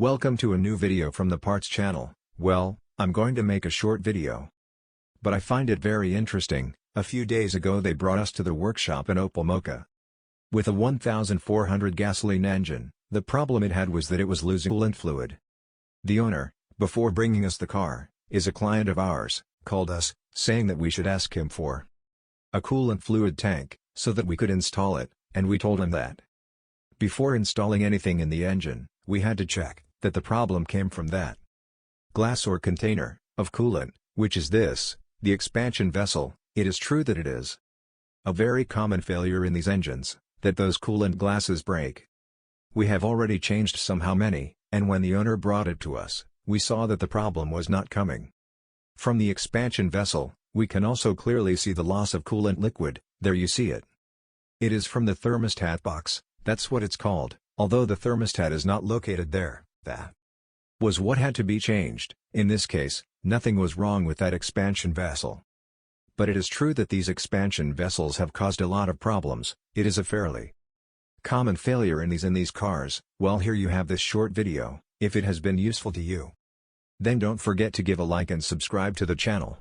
Welcome to a new video from the Parts channel. Well, I'm going to make a short video, but I find it very interesting. A few days ago they brought us to the workshop an Opel Mokka with a 1400 gasoline engine. The problem it had was that it was losing coolant fluid. The owner, before bringing us the car, is a client of ours, called us, saying that we should ask him for a coolant fluid tank, so that we could install it, and we told him that before installing anything in the engine, we had to check that the problem came from that glass or container of coolant, which is this, the expansion vessel. It is true that it is a very common failure in these engines, that those coolant glasses break. We have already changed somehow many, and when the owner brought it to us, we saw that the problem was not coming from the expansion vessel. We can also clearly see the loss of coolant liquid. There you see it. It is from the thermostat box, that's what it's called, although the thermostat is not located there. That was what had to be changed. In this case, nothing was wrong with that expansion vessel. But it is true that these expansion vessels have caused a lot of problems. It is a fairly common failure in these cars. Well, here you have this short video. If it has been useful to you, then don't forget to give a like and subscribe to the channel.